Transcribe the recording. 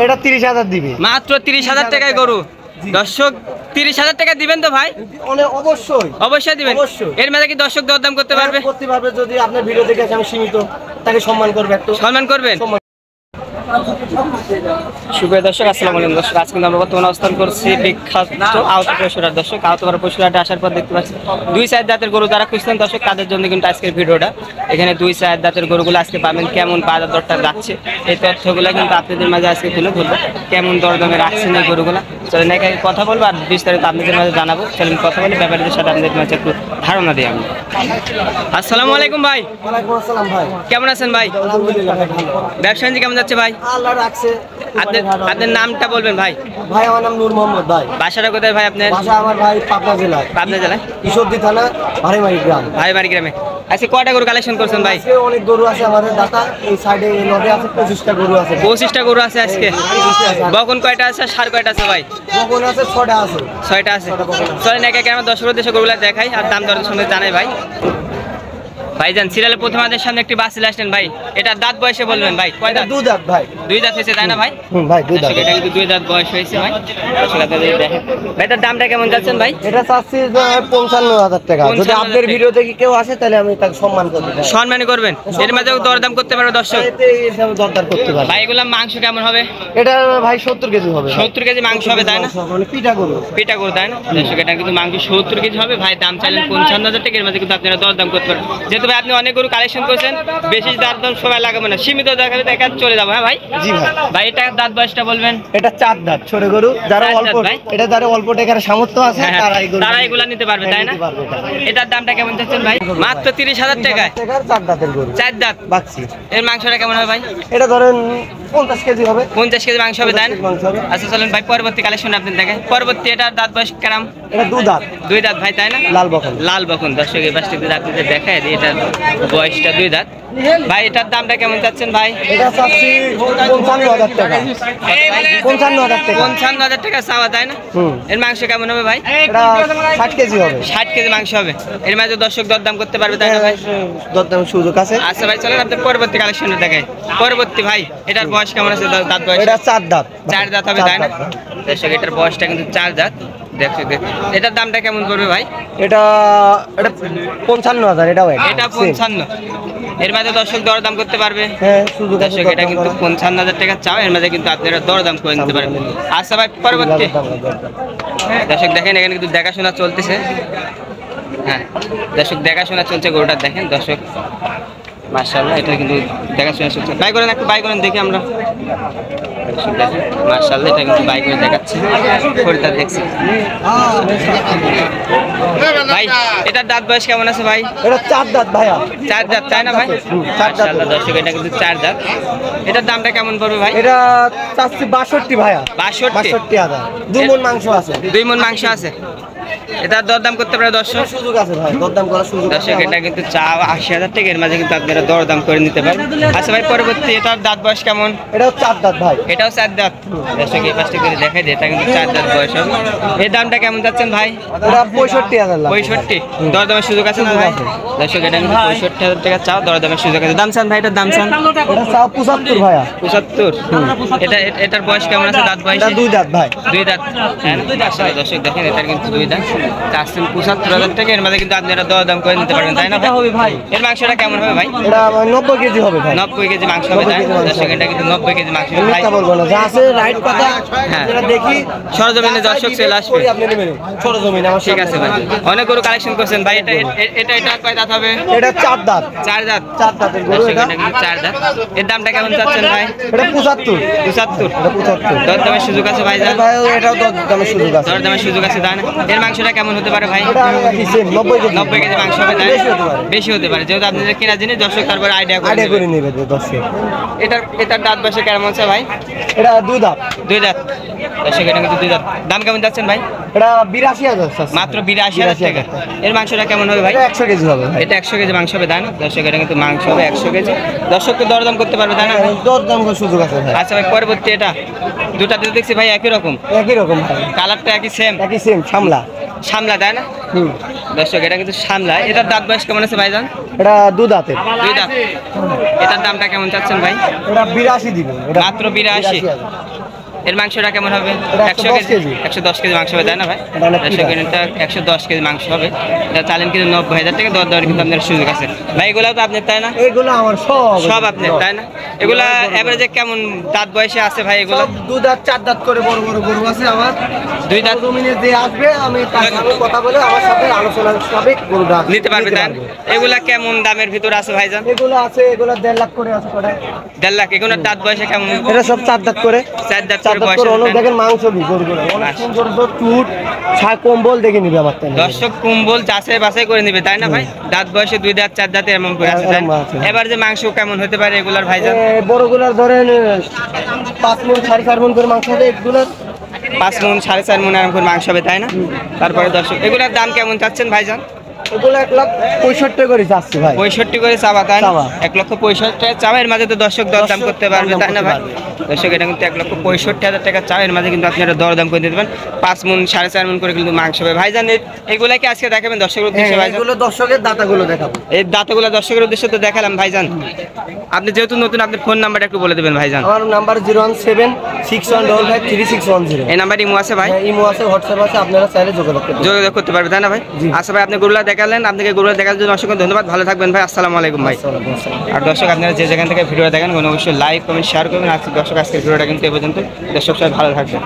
এটা 30,000 দিবে, মাত্র 30,000 টাকায় গরু। দর্শক 30,000 টাকা দিবেন তো ভাই? অবশ্যই দিবেন। এর মধ্যে কি দর্শক দরদাম করতে পারবে? যদি আপনার ভিডিও দেখে আমি সীমিত তাকে সম্মান করবে, একটু সম্মান করবেন। সুপ্রিয় দর্শক আসসালামু আলাইকুম। দর্শক আজকে আমরা বর্তমানে অবস্থান করছি বিখ্যাত আহত পশুহাট। দর্শক আহতপাড়া পশুহাটে আসার পর দেখতে পাচ্ছি 2-4 দাঁতের গরু যারা খুঁজছেন দর্শক তাদের জন্য কিন্তু আজকের ভিডিওটা। এখানে 2-4 দাঁতের গরুগুলো আজকে পাবেন, কেমন বাজার দরটা যাচ্ছে এই তথ্যগুলো কিন্তু আপনাদের মাঝে আজকে তুলে ধরবো। কেমন দরদামে রাখছেন এই গরুগুলো, চলেন একে কথা বলবো আর বিস্তারিত আপনাদের মাঝে জানাবো। চলেন কথা বলে ব্যাপারীদের সাথে আপনাদের মাঝে একটু ধারণা দিই আমি। আসসালামু আলাইকুম ভাই। ওয়ালাইকুম আসসালাম ভাই, কেমন আছেন ভাই? আলহামদুলিল্লাহ ভাই, ভালো। ব্যবসা বাণিজ্য কেমন যাচ্ছে ভাই? আল্লাহ রাখছে। আপনার নামটা বলবেন ভাই? ভাই আমার নাম নূর মোহাম্মদ ভাই। বাসাটা কোথায় ভাই আপনার? বাসা আমার ভাই পাবনা জেলায়। পাবনা জেলায় ঈশ্বরদী থানা ভাইমারি গ্রাম। ভাইমারি গ্রামে। আজকে কয়টা গরু কালেকশন করছেন ভাই? আজকে অনেক গরু আছে আমাদের দাতা, এই সাইডে এই নদে আছে 25টা গরু আছে। 25টা গরু আছে আজকে। বকন কয়টা আছে, ষাঁড় কয়টা আছে ভাই? বকন আছে 6টা আছে। 6টা আছে। চলেন একে একে আমরা দর্শকদের দেশে গরুগুলা দেখাই আর দাম দরের সঙ্গে জানাই ভাই। ভাইজান সিরিয়ালে প্রথম আমাদের সামনে একটি বাস আসলেন ভাই, এটা দাঁত বয়সে বলবেন ভাই? কয় দাঁত? 2 দাঁত ভাই। 2 দাঁত হয়েছে তাই না ভাই? ভাই 2 দাঁত। এটা কিন্তু 2 দাঁত বয়স হয়েছে ভাই। দর্শক আপনাদের দেখেন ভাই, তার দামটা কেমন যাচ্ছেন ভাই? এটা চাচ্ছি 55,000 টাকা। যদি আপনাদের ভিডিও দেখে কেউ আসে তাহলে আমি তাকে সম্মান করব। সম্মান করবেন, এর মাঝেও দরদাম করতে পারবে দর্শক? এসব দরদার করতে পারবে ভাই। এগুলা মাংস কেমন হবে? এটা ভাই 70 কেজি হবে। 70 কেজি মাংস হবে তাই না? মানে পিঠা গরু। পিঠা গরু তাই না? দর্শক এটা কিন্তু মাংস 70 কেজি হবে ভাই। দাম চাইলেন 55,000 টাকা, এর মাঝে কিন্তু আপনারা দরদাম করতে পারবেন। যেহেতু ভাই আপনি অনেক গরু কালেকশন করছেন, বেশি দাম সময় লাগাবে না, সীমিত দেখাবে দেখা চলে যাবো। হ্যাঁ ভাই? জি ভাই। ভাই এটা দাঁত বয়সটা বলবেন? এটা 4 দাঁত ছোট গরু, যারা অল্প এটা যারা অল্প টাকার সামর্থ্য আছে তারা এগুলা নিতে পারবে তাই না? এটার দামটা কেমন যাচ্ছেন ভাই? মাত্র 30,000 টাকায় 4 দাঁতের গরু। 4 দাঁত বাচ্চি। এর মাংসটা কেমন হবে ভাই? এটা ধরেন 50 কেজি হবে। 50 কেজি মাংস হবে তাই না? আচ্ছা চলেন ভাই পরবর্তী কালেকশন আপনি দেখেন। পরবর্তী এটার দাঁত বয়স কেমন? এটা 2 দাঁত। 2 দাঁত ভাই তাই না? লাল বকন। লাল বকন। দর্শক এই পাশটি আপনাদের দেখায় দিই, এটার বয়সটা 2 দাঁত ভাই। এটার দামটা কেমন চাচ্ছেন ভাই? এটা চাচ্ছি 55,000 টাকা। 55,000 টাকা। 55,000 টাকা চাওয়া তাই না? এর মাংস কেমন হবে ভাই? এটা 60 কেজি হবে। 60 কেজি মাংস হবে। এর মাঝে দর্শক দরদাম করতে পারবে তাই না ভাই? দরদামের সুযোগ আছে। আচ্ছা ভাই চলেন আপনার পরবর্তী কালেকশনে দেখাই। পরবর্তী ভাই এটার বয়স কেমন আছে? দাঁত বয়স? এটা 4 দাঁত। 4 দাঁত হবে তাই না? দর্শক এটার বয়সটা কিন্তু 4 দাঁত। দেখুন এটার দামটা কেমন পড়বে ভাই? এটা 55,000। এটাও এটা 55। এর মাঝে দর্শক দরদাম করতে পারবে? হ্যাঁ সুযোগ আছে। দর্শক এটা কিন্তু 55,000 টাকা চাও, এর মাঝে কিন্তু আপনারা দরদাম করে নিতে পারবেন। আচ্ছা ভাই পরবর্তী দর্শক দেখেন এখানে কিন্তু দেখাশোনা চলতেছে। হ্যাঁ দর্শক দেখাশোনা চলছে গরুটার, দেখেন দর্শক মাশাআল্লাহ এটা কিন্তু দেখাশোনা চলছে। বাই করেন একটু, বাই করেন দেখি আমরা। মাশাআল্লাহ এটা কিন্তু বাই করে দেখাচ্ছে, গরুটা দেখছি ভাই। এটার দাঁত বয়স কেমন আছে ভাই? এটা 4 দাঁত ভাইয়া। 4 দাঁত তাই না ভাই? মাশাআল্লাহ দর্শক এটা কিন্তু 4 দাঁত। এটার দামটা কেমন পড়বে ভাই? এটা চাচ্ছি 62 ভাইয়া। 62,000। 2 মণ মাংস আছে। 2 মণ মাংস আছে। এটা দরদাম করতে পারে দর্শক? সুযোগ আছে ভাই, দরদাম করার সুযোগ আছে। দর্শক এটা কিন্তু চাও 80,000 টাকা, এর মাঝে কিন্তু আপনারা দরদাম করে নিতে পারেন। আচ্ছা ভাই পরবর্তী এটার দাঁত বয়স কেমন? এটাও 4 দাঁত ভাই। এটাও 4 দাঁত। দর্শক এই পাশটা করে দেখাই দিই, এটা কিন্তু 4 দাঁত বয়স হবে। এর দামটা কেমন যাচ্ছেন ভাই? এটা 65,000 লাগবে। 65 দরদামের সুযোগ আছে না ভাই? দর্শক এটা কিন্তু 65,000 টাকা চাও, দরদামের সুযোগ আছে। দাম চান ভাই এটার দাম চান? এটা চাও 75 ভাইয়া। 75। এটার বয়স কেমন আছে? দাঁত বয়স? এটা 2 দাঁত ভাই। 2 দাঁত। হ্যাঁ দর্শক দেখেন এটার কিন্তু 2 দাঁত। চাচ্ছেন 75,000 টাকা, এর মাঝে কিন্তু আপনারা দরদাম করে নিতে পারবেন তাই না ভাই? এর মাংসটা কেমন হবে ভাই? এটা 90 কেজি হবে ভাই। 90 কেজি মাংস হবে তাই? দর্শক এটা কিন্তু 90 কেজি মাংস হবে ভাই। মিথ্যা বলবো না, যা আছে রাইট কথা। হ্যাঁ যেটা দেখি সরজমিনে দর্শক চলে আসবে। আপনি নেবেন সরজমিনে আমার। ঠিক আছে ভাই, অনেক গরু কালেকশন করছেন ভাই। এটা কয় দাঁত হবে? এটা 4 দাঁত। 4 দাঁত। 4 দাঁতের গরু দর্শক এটা। এটা কিন্তু 4 দাঁত। এর দামটা কেমন চাচ্ছেন ভাই? এটা 75। 75 এটা 75। দরদামের সুযোগ আছে ভাই? ভাই এটাও দরদামের সুযোগ আছে। দরদামের সুযোগ আছে তাই না? এর মাংসটা কেমন হতে পারে ভাই? এটা কি সেম 90 কেজি। 90 কেজি মাংস হবে তাই? বেশি হতে পারে। বেশি হতে পারে, যেহেতু আপনাদের কেনা জিনিস দর্শক তারপরে আইডিয়া করে নেবে দর্শক। এটার দাঁত বয়সে কেমন আছে ভাই? এটা 2 দাঁত। 2 দাঁত। দর্শক এটা কিন্তু দুই দাঁত। দাম কেমন যাচ্ছেন ভাই? এটা 82,000 চাচ্ছি। মাত্র 82,000 টাকা। এর মাংসটা কেমন হবে ভাই? এটা 100 কেজি হবে ভাই। এটা 100 কেজি মাংস হবে, তাই না? দর্শক এটা কিন্তু মাংস হবে 100 কেজি। দর্শককে দরদাম করতে পারবে, তাই না? দরদাম করার সুযোগ আছে ভাই। আচ্ছা ভাই, পরবর্তী এটা দুটা দিতে দেখছি ভাই একই রকম, একই রকম ভাই, কালারটা একই সেম, একই সেম সামলা। সামলা, তাই না? দর্শক এটা কিন্তু সামলা। এটার দাঁত বয়স কেমন আছে ভাইজান? এটা দুধ দাঁতে। দুই দাঁত। এটার দামটা কেমন চাচ্ছেন ভাই? এটা 82 দিব। এটা মাত্র 82। 82,000 এর মাংসটা কেমন হবে? এটা 100 110 কেজি। 110 কেজি মাংস হবে, তাই না ভাই? এটা অনেক দর্শক পিঠা। এটা 110 কেজি মাংস হবে। এটা চালেন কিন্তু 90,000 টাকা, দর দেওয়ার কিন্তু আপনার সুযোগ আছে ভাই। এগুলাও তো আপনার, তাই না? এগুলো আমার সব সব আপনার, তাই না? এগুলা এভারেজে কেমন দাঁত বয়সে আছে ভাই? এগুলো সব দু দাঁত চার দাঁত করে বড় বড় গরু আছে আমার। দুই দাঁত জমিনে যে আসবে আমি তার সাথে কথা বলে আমার সাথে আলোচনা সাপেক্ষ গরুটা নিতে পারবে, তাই না? এগুলা কেমন দামের ভিতর আছে ভাইজান? এগুলো আছে, এগুলো 1.5 লাখ করে আছে কটা। 1.5 লাখ। এগুলোর দাঁত বয়সে কেমন? এটা সব চার দাঁত করে। 4 দাঁত চার করে দাঁত বয়স করে অনেক আছে। দেখেন মাংস বি গরুগুলো অনেক আচ্ছা। সুন্দর সুন্দর চুট ছাই কম্বল দেখে নিবে আমার থেকে। দর্শক কুম্বল যাচাই বাছাই করে নিবে, তাই না ভাই? দাঁত বয়সে 2 দাঁত 4 দাঁতে এমন করে আছে, তাই না? এরকম আছে। এবার যে মাংস কেমন হতে পারে এগুলার ভাইজান? বড়গুলার ধরেন 5 মণ 4.5 মণ করে মাংস হবে। এগুলোর 5 মণ 4.5 মণ এরকম করে মাংস হবে, তাই না? তারপরে দর্শক এগুলার দাম কেমন চাচ্ছেন ভাইজান? এগুলো 1,65,000 করে যাচ্ছে ভাই। 65 করে চাওয়া, তাই না? চাওয়া। 1,65,000 চাওয়া। এর মাঝে তো দর্শক দরদাম দর্শক করতে পারবে, দরদাম তাই না করতে ভাই? পারবে। দর্শক এটা কিন্তু 1,65,000 টাকা চাওয়া। এর মাঝে কিন্তু আপনারা দরদাম করে দিতে পারেন। 5 মণ 4.5 মণ করে কিন্তু মাংস হবে ভাইজান। এগুলা কি আজকে দেখাবেন দর্শকের উদ্দেশ্যে ভাইজান? এগুলো দর্শকের দাতাগুলো দেখাবো। এই দাঁতগুলো দর্শকের উদ্দেশ্যে তো দেখালাম ভাইজান। আপনি যেহেতু নতুন, আপনার ফোন নাম্বারটা একটু বলে দেবেন ভাইজান। আমার নাম্বার 01761553610। এই নাম্বার ইমো আছে ভাই? ইমো আছে, হোয়াটসঅ্যাপ আছে, আপনারা চাইলে যোগাযোগ করতে পারেন। যোগাযোগ করতে পারবে, তাই না ভাই? জি। আচ্ছা ভাই, আপনি গরুলা দেখালেন, আপনাকে গরুলা দেখার জন্য অসংখ্য ধন্যবাদ। ভালো থাকবেন ভাই। আসসালামু আলাইকুম ভাই। আসসালামু আলাইকুম। আর দর্শক আপনারা যে যেখান থেকে ভিডিও দেখেন অবশ্যই লাইক কমেন্ট শেয়ার করবেন। আজকে দর্শক আজকের ভিডিওটা কিন্তু এ পর্যন্ত। দর্শক সবাই ভালো থাকবেন।